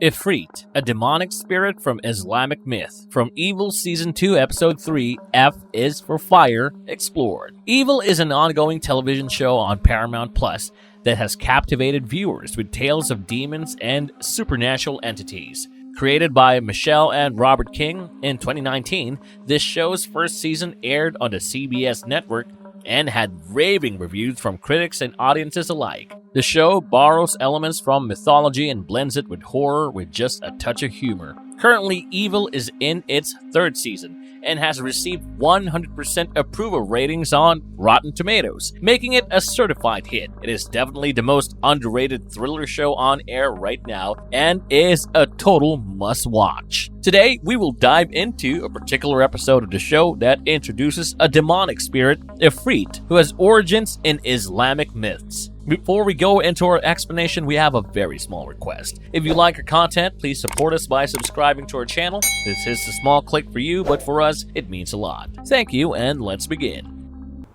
Ifrit, a demonic spirit from Islamic myth. From Evil Season 2, Episode 3, F is for Fire, explored. Evil is an ongoing television show on Paramount Plus that has captivated viewers with tales of demons and supernatural entities. Created by Michelle and Robert King in 2019, this show's first season aired on the CBS network and had raving reviews from critics and audiences alike. The show borrows elements from mythology and blends it with horror with just a touch of humor. Currently, Evil is in its third season and has received 100% approval ratings on Rotten Tomatoes, making it a certified hit. It is definitely the most underrated thriller show on air right now and is a total must-watch. Today, we will dive into a particular episode of the show that introduces a demonic spirit, Ifrit, who has origins in Islamic myths. Before we go into our explanation, we have a very small request. If you like our content, please support us by subscribing to our channel. This is a small click for you, but for us, it means a lot. Thank you, and let's begin.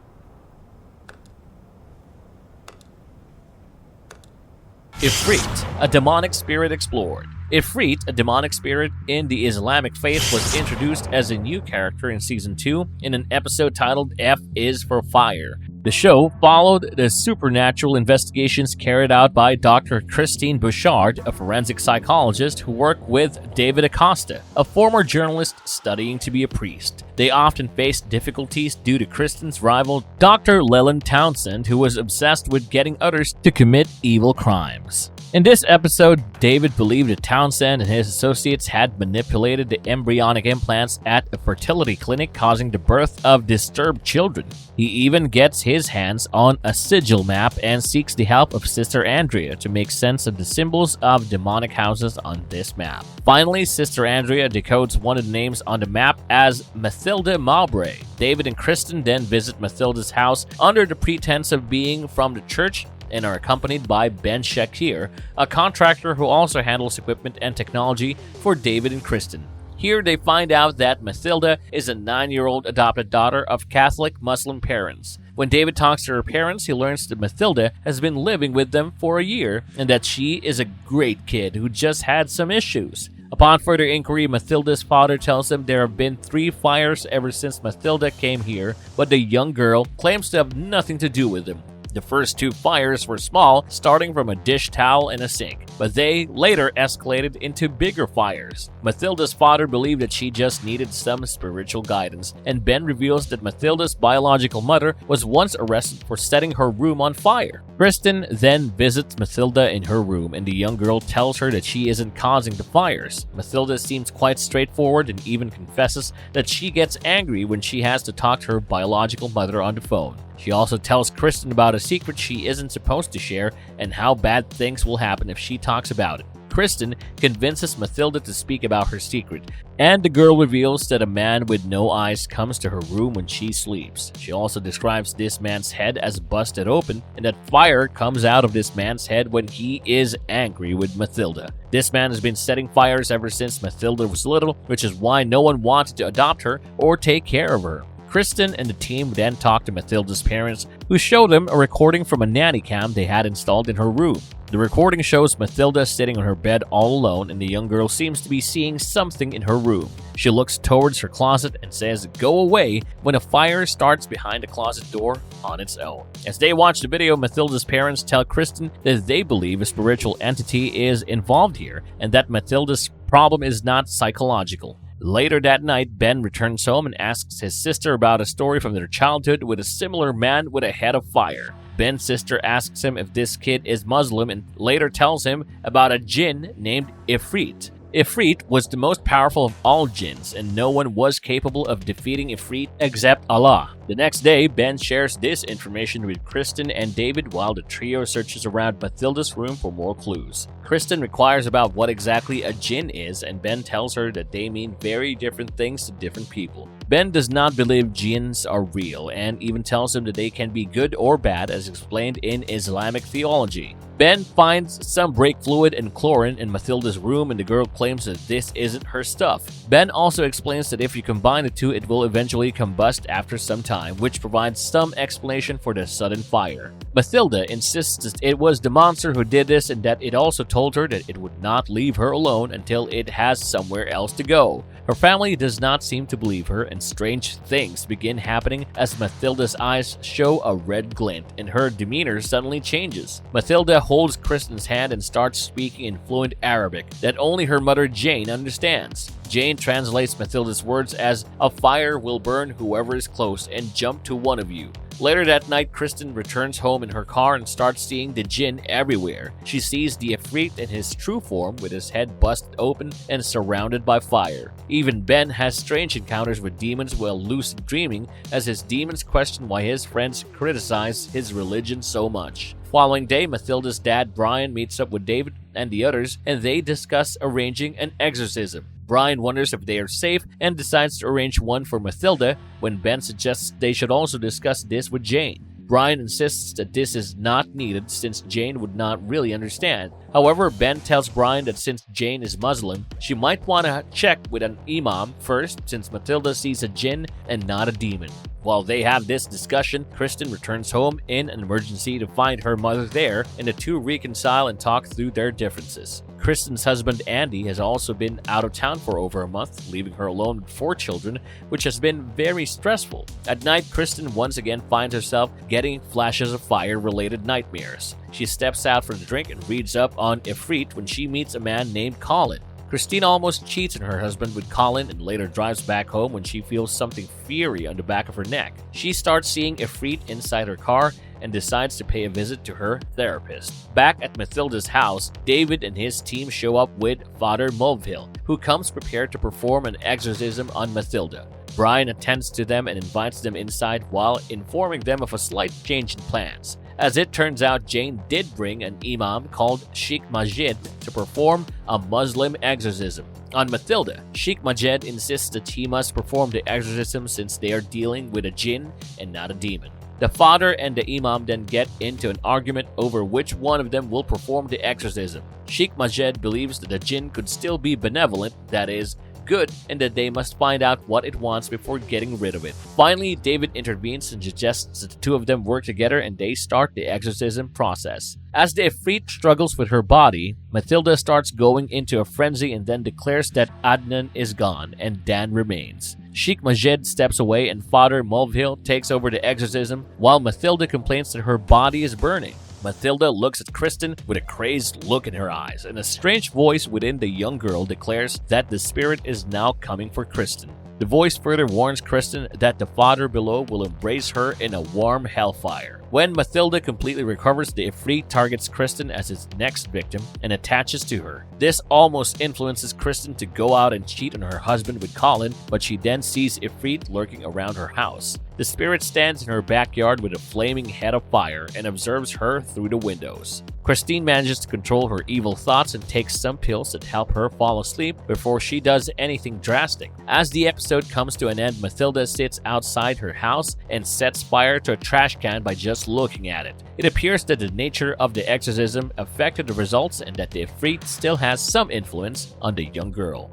Ifrit, a demonic spirit explored. Ifrit, a demonic spirit in the Islamic faith, was introduced as a new character in Season 2 in an episode titled F is for Fire. The show followed the supernatural investigations carried out by Dr. Christine Bouchard, a forensic psychologist who worked with David Acosta, a former journalist studying to be a priest. They often faced difficulties due to Kristen's rival, Dr. Leland Townsend, who was obsessed with getting others to commit evil crimes. In this episode, David believed that Townsend and his associates had manipulated the embryonic implants at a fertility clinic, causing the birth of disturbed children. He even gets his hands on a sigil map and seeks the help of Sister Andrea to make sense of the symbols of demonic houses on this map. Finally, Sister Andrea decodes one of the names on the map as Mathilda Mowbray. David and Kristen then visit Mathilda's house under the pretense of being from the church and are accompanied by Ben Shakir, a contractor who also handles equipment and technology for David and Kristen. Here they find out that Mathilda is a 9-year-old adopted daughter of Catholic Muslim parents. When David talks to her parents, he learns that Mathilda has been living with them for a year and that she is a great kid who just had some issues. Upon further inquiry, Mathilda's father tells him there have been 3 fires ever since Mathilda came here, but the young girl claims to have nothing to do with them. The first 2 fires were small, starting from a dish towel and a sink, but they later escalated into bigger fires. Mathilda's father believed that she just needed some spiritual guidance, and Ben reveals that Mathilda's biological mother was once arrested for setting her room on fire. Kristen then visits Mathilda in her room, and the young girl tells her that she isn't causing the fires. Mathilda seems quite straightforward and even confesses that she gets angry when she has to talk to her biological mother on the phone. She also tells Kristen about a secret she isn't supposed to share and how bad things will happen if she talks about it. Kristen convinces Mathilda to speak about her secret, and the girl reveals that a man with no eyes comes to her room when she sleeps. She also describes this man's head as busted open and that fire comes out of this man's head when he is angry with Mathilda. This man has been setting fires ever since Mathilda was little, which is why no one wanted to adopt her or take care of her. Kristen and the team then talked to Mathilda's parents, who showed them a recording from a nanny cam they had installed in her room. The recording shows Mathilda sitting on her bed all alone, and the young girl seems to be seeing something in her room. She looks towards her closet and says, "Go away," when a fire starts behind the closet door on its own. As they watch the video, Mathilda's parents tell Kristen that they believe a spiritual entity is involved here, and that Mathilda's problem is not psychological. Later that night, Ben returns home and asks his sister about a story from their childhood with a similar man with a head of fire. Ben's sister asks him if this kid is Muslim and later tells him about a Djinn named Ifrit. Ifrit was the most powerful of all jinns, and no one was capable of defeating Ifrit except Allah. The next day, Ben shares this information with Kristen and David while the trio searches around Mathilda's room for more clues. Kristen inquires about what exactly a Djinn is, and Ben tells her that they mean very different things to different people. Ben does not believe jinns are real, and even tells him that they can be good or bad as explained in Islamic theology. Ben finds some brake fluid and chlorine in Mathilda's room, and the girl claims that this isn't her stuff. Ben also explains that if you combine the two, it will eventually combust after some time, which provides some explanation for the sudden fire. Mathilda insists that it was the monster who did this and that it also told her that it would not leave her alone until it has somewhere else to go. Her family does not seem to believe her, and strange things begin happening as Mathilda's eyes show a red glint and her demeanor suddenly changes. Mathilda holds Kristen's hand and starts speaking in fluent Arabic that only her mother Jane understands. Jane translates Mathilda's words as, "A fire will burn whoever is close and jump to one of you." Later that night, Kristen returns home in her car and starts seeing the Djinn everywhere. She sees the Ifrit in his true form with his head busted open and surrounded by fire. Even Ben has strange encounters with demons while lucid dreaming as his demons question why his friends criticize his religion so much. Following day, Mathilda's dad Brian meets up with David and the others, and they discuss arranging an exorcism. Brian wonders if they are safe and decides to arrange one for Mathilda when Ben suggests they should also discuss this with Jane. Brian insists that this is not needed since Jane would not really understand. However, Ben tells Brian that since Jane is Muslim, she might want to check with an imam first since Mathilda sees a Djinn and not a demon. While they have this discussion, Kristen returns home in an emergency to find her mother there, and the two reconcile and talk through their differences. Kristen's husband Andy has also been out of town for over a month, leaving her alone with 4 children, which has been very stressful. At night, Kristen once again finds herself getting flashes of fire-related nightmares. She steps out for a drink and reads up on Ifrit when she meets a man named Colin. Christine almost cheats on her husband with Colin and later drives back home when she feels something fiery on the back of her neck. She starts seeing Ifrit inside her car and decides to pay a visit to her therapist. Back at Mathilda's house, David and his team show up with Father Mulvihill, who comes prepared to perform an exorcism on Mathilda. Brian attends to them and invites them inside while informing them of a slight change in plans. As it turns out, Jane did bring an imam called Sheikh Majid to perform a Muslim exorcism on Mathilda. Sheikh Majid insists that he must perform the exorcism since they are dealing with a Djinn and not a demon. The father and the imam then get into an argument over which one of them will perform the exorcism. Sheikh Majid believes that the Djinn could still be benevolent, that is, good, and that they must find out what it wants before getting rid of it. Finally, David intervenes and suggests that the two of them work together and they start the exorcism process. As the Ifrit struggles with her body, Mathilda starts going into a frenzy and then declares that Adnan is gone and Dan remains. Sheikh Majid steps away and Father Mulvihill takes over the exorcism while Mathilda complains that her body is burning. Mathilda looks at Kristen with a crazed look in her eyes, and a strange voice within the young girl declares that the spirit is now coming for Kristen. The voice further warns Kristen that the father below will embrace her in a warm hellfire. When Mathilda completely recovers, the Ifrit targets Kristen as its next victim and attaches to her. This almost influences Kristen to go out and cheat on her husband with Colin, but she then sees Ifrit lurking around her house. The spirit stands in her backyard with a flaming head of fire and observes her through the windows. Christine manages to control her evil thoughts and takes some pills that help her fall asleep before she does anything drastic. As the episode comes to an end, Mathilda sits outside her house and sets fire to a trash can by just looking at it. It appears that the nature of the exorcism affected the results and that the Ifrit still has some influence on the young girl.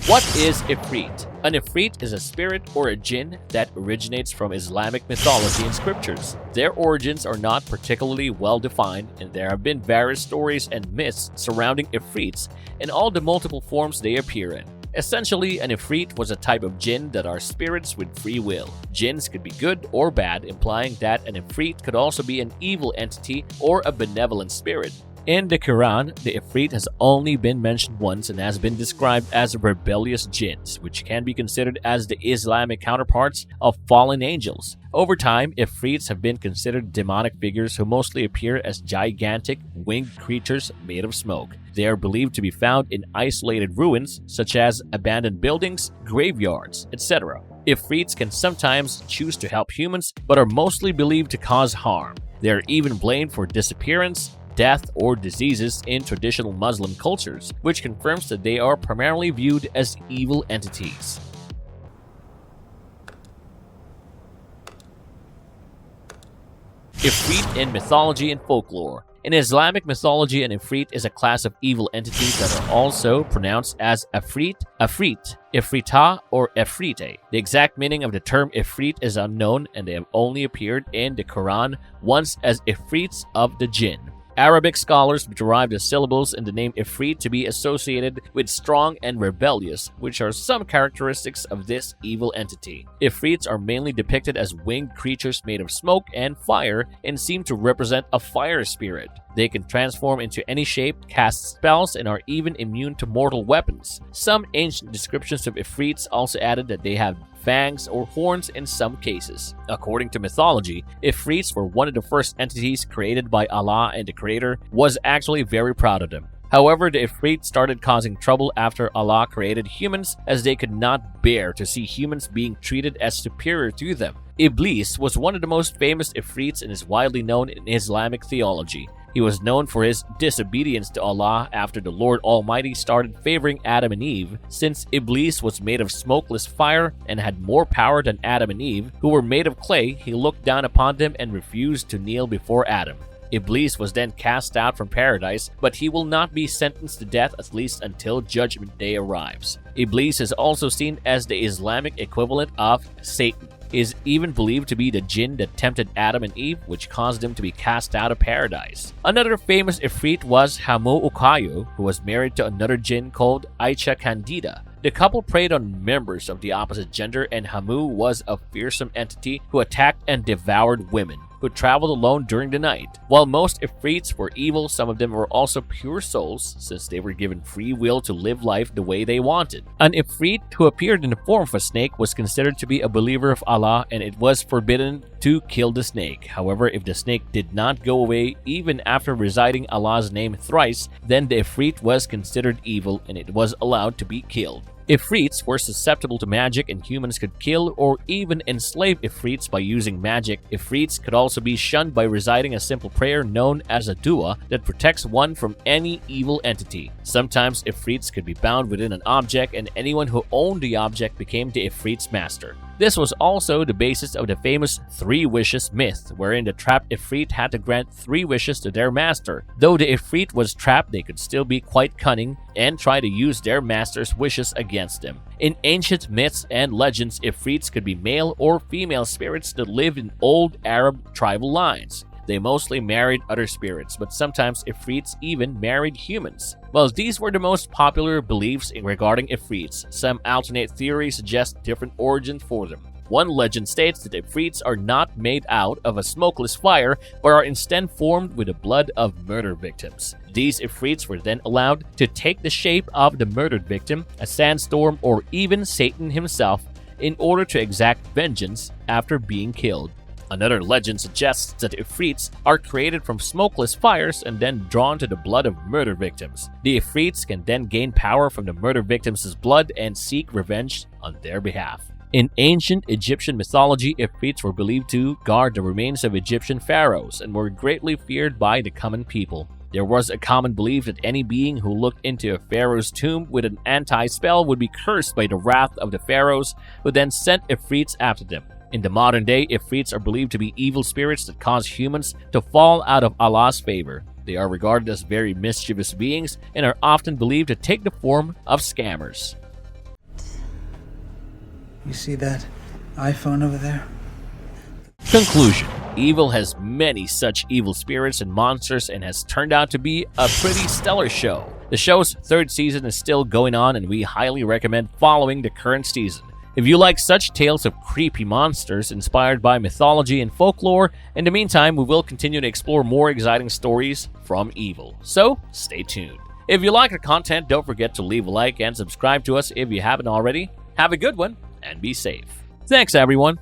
What is Ifrit? An Ifrit is a spirit or a Djinn that originates from Islamic mythology and scriptures. Their origins are not particularly well defined, and there have been various stories and myths surrounding Ifrits and all the multiple forms they appear in. Essentially, an Ifrit was a type of Djinn that are spirits with free will. Djinns could be good or bad, implying that an Ifrit could also be an evil entity or a benevolent spirit. In the Quran, the Ifrit has only been mentioned once and has been described as rebellious jinns, which can be considered as the Islamic counterparts of fallen angels. Over time, Ifrits have been considered demonic figures who mostly appear as gigantic, winged creatures made of smoke. They are believed to be found in isolated ruins, such as abandoned buildings, graveyards, etc. Ifrits can sometimes choose to help humans, but are mostly believed to cause harm. They are even blamed for disappearance, death, or diseases in traditional Muslim cultures, which confirms that they are primarily viewed as evil entities. Ifrit in mythology and folklore. In Islamic mythology, an Ifrit is a class of evil entities that are also pronounced as Ifrit, Ifrit, Ifritah, or Ifrite. The exact meaning of the term Ifrit is unknown, and they have only appeared in the Quran once as Ifrits of the Djinn. Arabic scholars derive the syllables in the name Ifrit to be associated with strong and rebellious, which are some characteristics of this evil entity. Ifrits are mainly depicted as winged creatures made of smoke and fire and seem to represent a fire spirit. They can transform into any shape, cast spells, and are even immune to mortal weapons. Some ancient descriptions of Ifrits also added that they have fangs or horns in some cases. According to mythology, Ifrits were one of the first entities created by Allah, and the Creator was actually very proud of them. However, the Ifrit started causing trouble after Allah created humans, as they could not bear to see humans being treated as superior to them. Iblis was one of the most famous Ifrits and is widely known in Islamic theology. He was known for his disobedience to Allah after the Lord Almighty started favoring Adam and Eve. Since Iblis was made of smokeless fire and had more power than Adam and Eve, who were made of clay, he looked down upon them and refused to kneel before Adam. Iblis was then cast out from paradise, but he will not be sentenced to death at least until Judgment Day arrives. Iblis is also seen as the Islamic equivalent of Satan. He is even believed to be the Djinn that tempted Adam and Eve, which caused them to be cast out of paradise. Another famous Ifrit was Hamu Ukayu, who was married to another Djinn called Aicha Candida. The couple preyed on members of the opposite gender, and Hamu was a fearsome entity who attacked and devoured women who traveled alone during the night. While most Ifrits were evil, some of them were also pure souls, since they were given free will to live life the way they wanted. An Ifrit who appeared in the form of a snake was considered to be a believer of Allah, and it was forbidden to kill the snake. However, if the snake did not go away even after reciting Allah's name thrice, then the Ifrit was considered evil and it was allowed to be killed. Ifrits were susceptible to magic, and humans could kill or even enslave Ifrits by using magic. Ifrits could also be shunned by reciting a simple prayer known as a dua that protects one from any evil entity. Sometimes Ifrits could be bound within an object, and anyone who owned the object became the Ifrit's master. This was also the basis of the famous 3 wishes myth, wherein the trapped Ifrit had to grant 3 wishes to their master. Though the Ifrit was trapped, they could still be quite cunning and try to use their master's wishes against them. In ancient myths and legends, Ifrits could be male or female spirits that lived in old Arab tribal lines. They mostly married other spirits, but sometimes Ifrits even married humans. While these were the most popular beliefs regarding Ifrits, some alternate theories suggest different origins for them. One legend states that Ifrits are not made out of a smokeless fire, but are instead formed with the blood of murder victims. These Ifrits were then allowed to take the shape of the murdered victim, a sandstorm, or even Satan himself, in order to exact vengeance after being killed. Another legend suggests that Ifrits are created from smokeless fires and then drawn to the blood of murder victims. The Ifrits can then gain power from the murder victims' blood and seek revenge on their behalf. In ancient Egyptian mythology, Ifrits were believed to guard the remains of Egyptian pharaohs and were greatly feared by the common people. There was a common belief that any being who looked into a pharaoh's tomb with an anti-spell would be cursed by the wrath of the pharaohs, who then sent Ifrits after them. In the modern day, Ifrits are believed to be evil spirits that cause humans to fall out of Allah's favor. They are regarded as very mischievous beings and are often believed to take the form of scammers. You see that iPhone over there? Conclusion. Evil has many such evil spirits and monsters and has turned out to be a pretty stellar show. The show's 3rd season is still going on, and we highly recommend following the current season. If you like such tales of creepy monsters inspired by mythology and folklore, in the meantime, we will continue to explore more exciting stories from evil. So, stay tuned. If you like our content, don't forget to leave a like and subscribe to us if you haven't already. Have a good one, and be safe. Thanks, everyone.